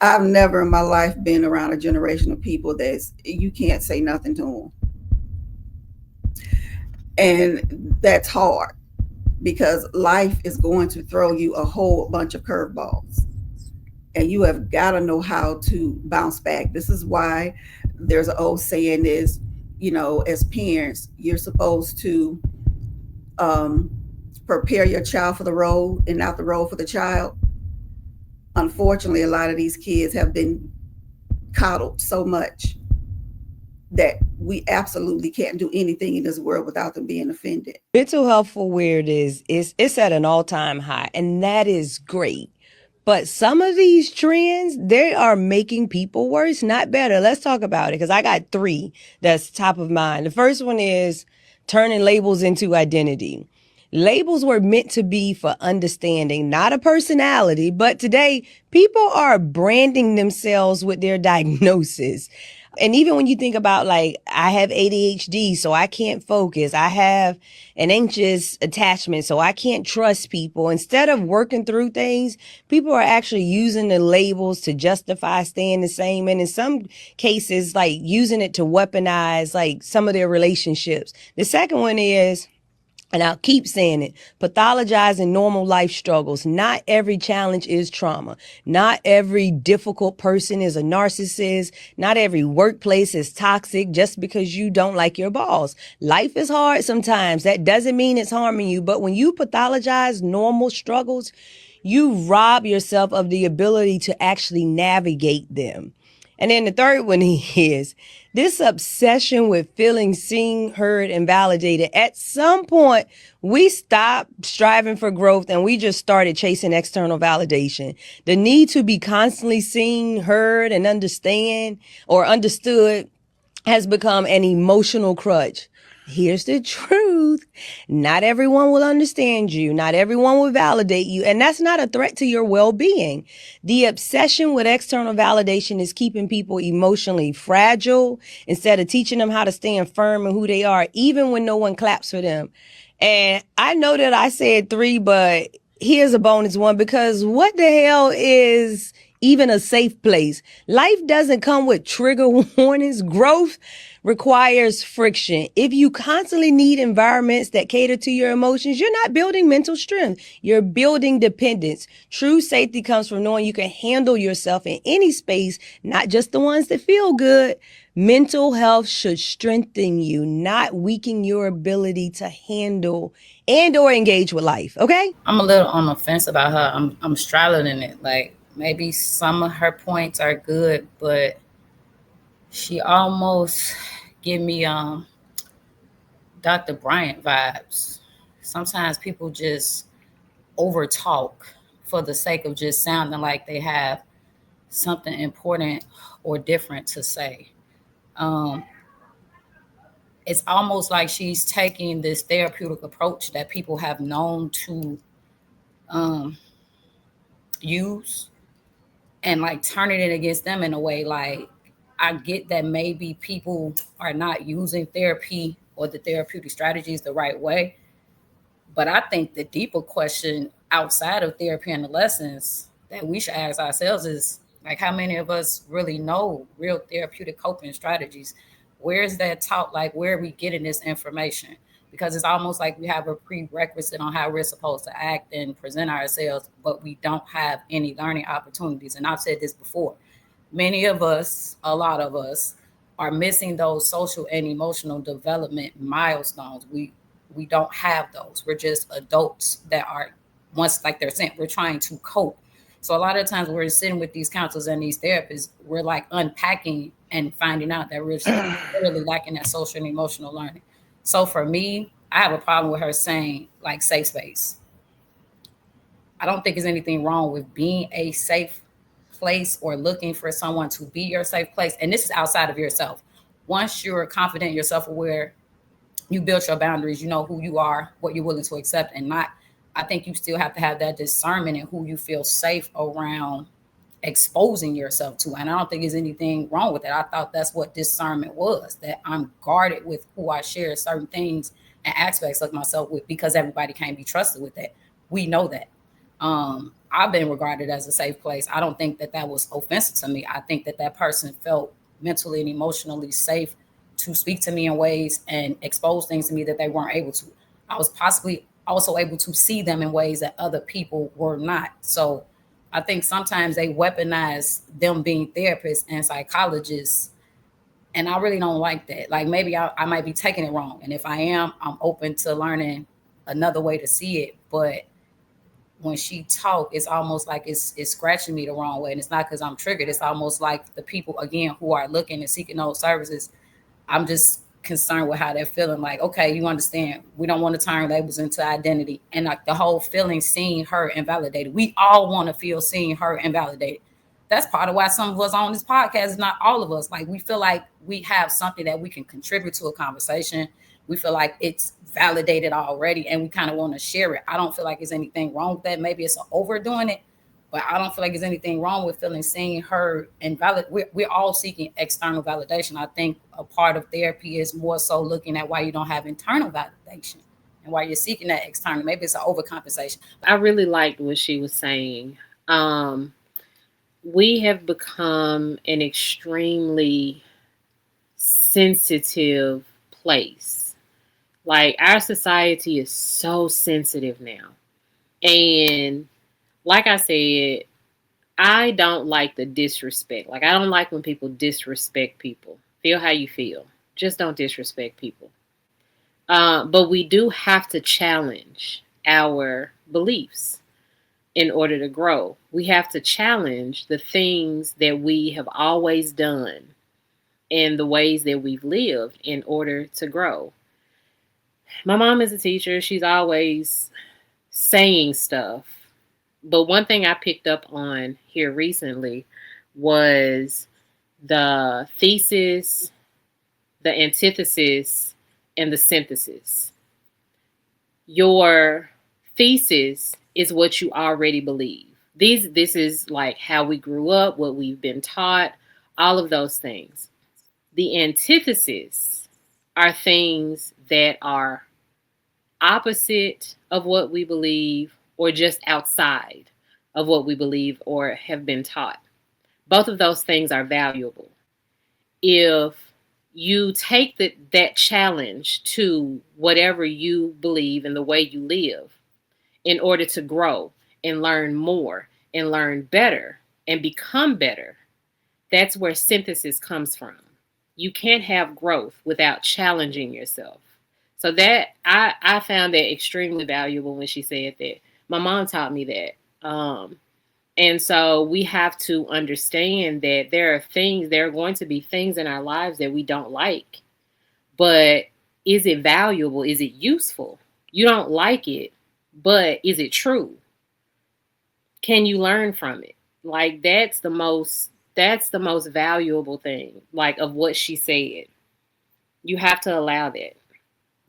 I've never in my life been around a generation of people that's you can't say nothing to them, and that's hard because life is going to throw you a whole bunch of curveballs, and you have got to know how to bounce back. This is why there's an old saying is, as parents, you're supposed to um, prepare your child for the road and not the road for the child. Unfortunately, a lot of these kids have been coddled so much that we absolutely can't do anything in this world without them being offended. Mental health for where it is it's at an all-time high, and that is great. But some of these trends, they are making people worse, not better. Let's talk about it because I got three that's top of mind. The first one is turning labels into identity. Labels were meant to be for understanding, not a personality, but today people are branding themselves with their diagnosis. And even when you think about, like, I have ADHD, so I can't focus. I have an anxious attachment, so I can't trust people. Instead of working through things, people are actually using the labels to justify staying the same. And in some cases, like using it to weaponize like some of their relationships. The second one is, and I'll keep saying it, pathologizing normal life struggles. Not every challenge is trauma. Not every difficult person is a narcissist. Not every workplace is toxic just because you don't like your boss. Life is hard sometimes. That doesn't mean it's harming you. But when you pathologize normal struggles, you rob yourself of the ability to actually navigate them. And then the third one is this obsession with feeling seen, heard, and validated. At some point, we stopped striving for growth and we just started chasing external validation. The need to be constantly seen, heard, and understood has become an emotional crutch. Here's the truth. Not everyone will understand you. Not everyone will validate you. And that's not a threat to your well-being. The obsession with external validation is keeping people emotionally fragile instead of teaching them how to stand firm in who they are, even when no one claps for them. And I know that I said three, but here's a bonus one because what the hell is even a safe place? Life doesn't come with trigger warnings. Growth requires friction. If you constantly need environments that cater to your emotions, you're not building mental strength. You're building dependence. True safety comes from knowing you can handle yourself in any space, not just the ones that feel good. Mental health should strengthen you, not weaken your ability to handle and or engage with life. Okay? I'm a little on the fence about her. I'm straddling in it. Like maybe some of her points are good, but she almost give me Dr. Bryant vibes. Sometimes people just over talk for the sake of just sounding like they have something important or different to say. Um, it's almost like she's taking this therapeutic approach that people have known to um, use and like turning it against them in a way. Like, I get that maybe people are not using therapy or the therapeutic strategies the right way, but I think the deeper question outside of therapy and the lessons that we should ask ourselves is like, how many of us really know real therapeutic coping strategies? Where is that taught? Like, where are we getting this information? Because it's almost like we have a prerequisite on how we're supposed to act and present ourselves, but we don't have any learning opportunities. And I've said this before, many of us, a lot of us, are missing those social and emotional development milestones. We don't have those. We're just adults that are, once like they're saying, we're trying to cope. So a lot of times we're sitting with these counselors and these therapists, we're like unpacking and finding out that we're really lacking that social and emotional learning. So for me, I have a problem with her saying like safe space. I don't think there's anything wrong with being a safe place or looking for someone to be your safe place. And this is outside of yourself. Once you're confident, you're self aware, you build your boundaries, you know who you are, what you're willing to accept and not. I think you still have to have that discernment in who you feel safe around exposing yourself to. And I don't think there's anything wrong with that. I thought that's what discernment was, that I'm guarded with who I share certain things and aspects of myself with because everybody can't be trusted with that. We know that. I've been regarded as a safe place. I don't think that that was offensive to me. I think that that person felt mentally and emotionally safe to speak to me in ways and expose things to me that they weren't able to. I was possibly also able to see them in ways that other people were not. So I think sometimes they weaponize them being therapists and psychologists, and I really don't like that. Like maybe I might be taking it wrong, and if I am, I'm open to learning another way to see it. But when she talk, it's almost like it's scratching me the wrong way, and it's not because I'm triggered. It's almost like the people again who are looking and seeking those services, I'm just concerned with how they're feeling. Like, okay, you understand, we don't want to turn labels into identity. And like the whole feeling seeing her invalidated. We all want to feel seen, her invalidated. That's part of why some of us on this podcast, not all of us, like we feel like we have something that we can contribute to a conversation. We feel like it's validated already and we kind of want to share it. I don't feel like there's anything wrong with that. Maybe it's overdoing it, but I don't feel like there's anything wrong with feeling seen, heard, and valid. We're all seeking external validation. I think a part of therapy is more so looking at why you don't have internal validation and why you're seeking that external. Maybe it's an overcompensation. I really liked what she was saying. We have become an extremely sensitive place. Like, our society is so sensitive now. And like I said, I don't like the disrespect. Like, I don't like when people disrespect people. Feel how you feel. Just don't disrespect people. But we do have to challenge our beliefs in order to grow. We have to challenge the things that we have always done and the ways that we've lived in order to grow. My mom is a teacher. She's always saying stuff. But one thing I picked up on here recently was the thesis, the antithesis, and the synthesis. Your thesis is what you already believe. This is like how we grew up, what we've been taught, all of those things. The antithesis are things that are opposite of what we believe or just outside of what we believe or have been taught. Both of those things are valuable. If you take that challenge to whatever you believe and the way you live in order to grow and learn more and learn better and become better, that's where synthesis comes from. You can't have growth without challenging yourself. So that I found that extremely valuable when she said that. My mom taught me that. And so we have to understand that there are going to be things in our lives that we don't like. But is it valuable? Is it useful? You don't like it, but is it true? Can you learn from it? Like, that's the most valuable thing, like, of what she said. You have to allow that.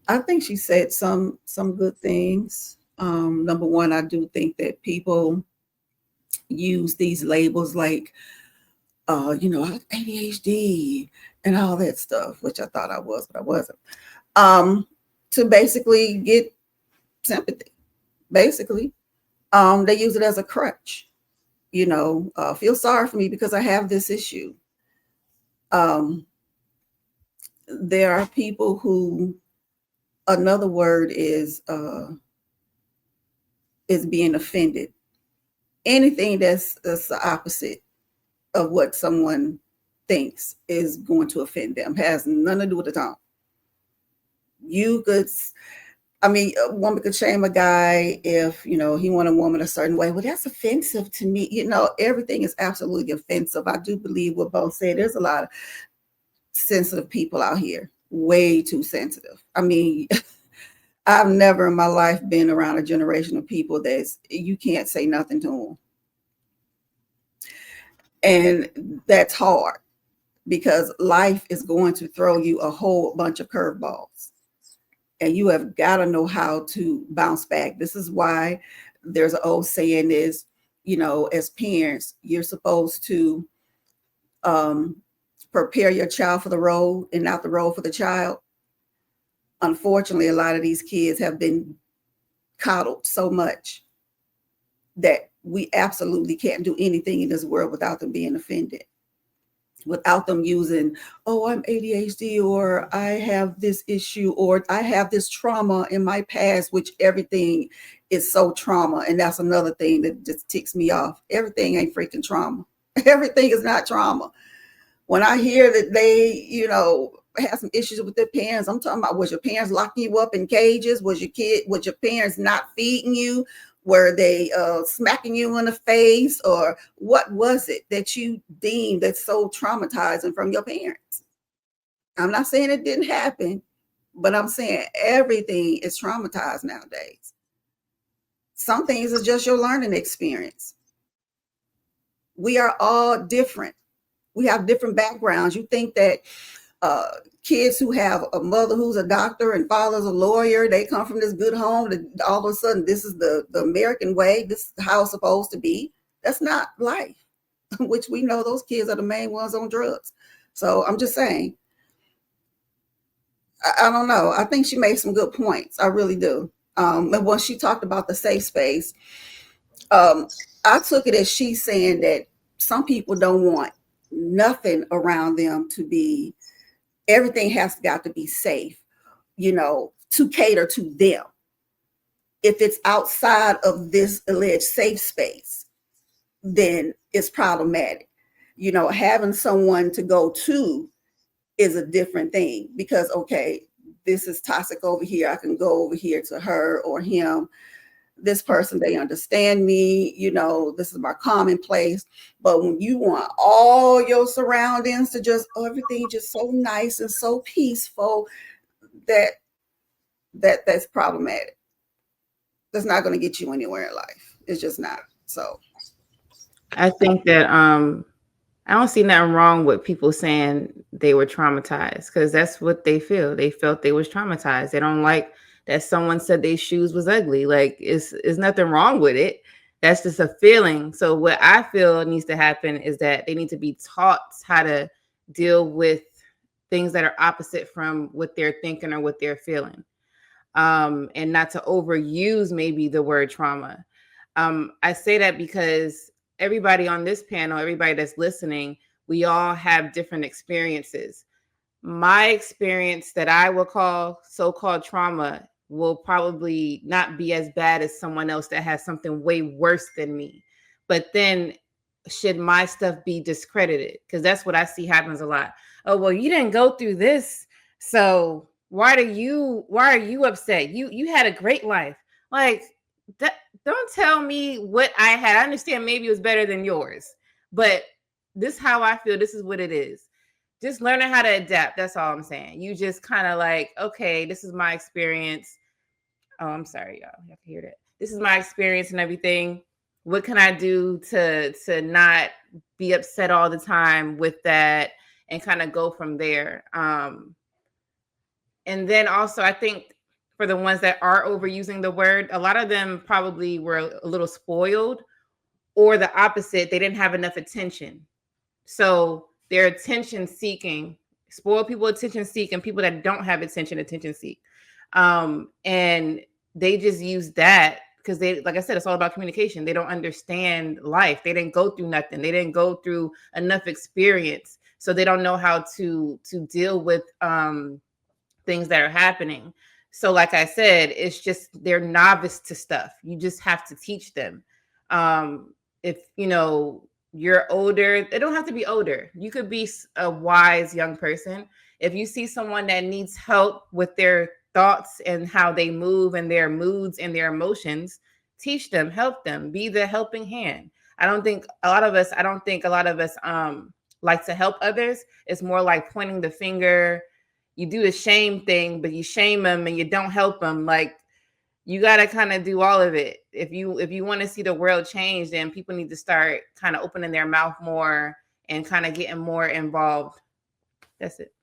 I think she said some good things. Number one, I do think that people use these labels like, ADHD and all that stuff, which I thought I was, but I wasn't, to basically get sympathy. Basically, they use it as a crutch. Feel sorry for me because I have this issue. There are people who, another word is being offended. Anything that's the opposite of what someone thinks is going to offend them. Has nothing to do with the tone. A woman could shame a guy if, he want a woman a certain way. Well, that's offensive to me. Everything is absolutely offensive. I do believe what both said. There's a lot of sensitive people out here, way too sensitive. I've never in my life been around a generation of people you can't say nothing to them. And that's hard because life is going to throw you a whole bunch of curveballs. And you have got to know how to bounce back. This is why there's an old saying is, as parents, you're supposed to prepare your child for the road and not the road for the child. Unfortunately, a lot of these kids have been coddled so much that we absolutely can't do anything in this world without them being offended, without them using, oh, I'm ADHD, or I have this issue, or I have this trauma in my past, which everything is so trauma. And that's another thing that just ticks me off. Everything ain't freaking trauma. Everything is not trauma. When I hear that they, have some issues with their parents, I'm talking about, was your parents locking you up in cages? Was your parents not feeding you? Were they smacking you in the face? Or what was it that you deemed that's so traumatizing from your parents? I'm not saying it didn't happen, but I'm saying everything is traumatized nowadays. Some things are just your learning experience. We are all different. We have different backgrounds. You think that kids who have a mother who's a doctor and father's a lawyer, they come from this good home, that all of a sudden this is the American way, this is how it's supposed to be. That's not life, which we know those kids are the main ones on drugs. So I'm just saying, I don't know. I think she made some good points. I really do. And when she talked about the safe space, I took it as she's saying that some people don't want nothing around them to be, everything has got to be safe, to cater to them. If it's outside of this alleged safe space, then it's problematic. Having someone to go to is a different thing, because, okay, this is toxic over here. I can go over here to her or him. This person, they understand me, this is my common place. But when you want all your surroundings to just, everything just so nice and so peaceful, that's problematic. That's not going to get you anywhere in life. It's just not. So I think that I don't see nothing wrong with people saying they were traumatized, because that's what they feel. They felt they was traumatized. They don't like that someone said their shoes was ugly. Like, it's nothing wrong with it. That's just a feeling. So what I feel needs to happen is that they need to be taught how to deal with things that are opposite from what they're thinking or what they're feeling. And not to overuse maybe the word trauma. I say that because everybody on this panel, everybody that's listening, we all have different experiences. My experience that I will call so-called trauma will probably not be as bad as someone else that has something way worse than me. But then should my stuff be discredited? Because that's what I see happens a lot. Oh, well, you didn't go through this, so why are you upset? You had a great life. Like, that, don't tell me what I had. I understand maybe it was better than yours, but this is how I feel. This is what it is. Just learning how to adapt. That's all I'm saying. You just kind of like, okay, this is my experience. Oh, I'm sorry, y'all. You have to hear that. This is my experience and everything. What can I do to not be upset all the time with that, and kind of go from there? And then also, I think for the ones that are overusing the word, a lot of them probably were a little spoiled, or the opposite, they didn't have enough attention. So they're attention seeking, spoiled people attention seek, and people that don't have attention seek. And they just use that because they, like I said, it's all about communication. They don't understand life. They didn't go through nothing. They didn't go through enough experience. So they don't know how to deal with things that are happening. So like I said, it's just they're novice to stuff. You just have to teach them. If you're older, they don't have to be older. You could be a wise young person. If you see someone that needs help with their thoughts and how they move and their moods and their emotions, teach them, help them, be the helping hand. I don't think a lot of us like to help others. It's more like pointing the finger. You do the shame thing, but you shame them and you don't help them. Like, you got to kind of do all of it. If you want to see the world change, then people need to start kind of opening their mouth more and kind of getting more involved. That's it.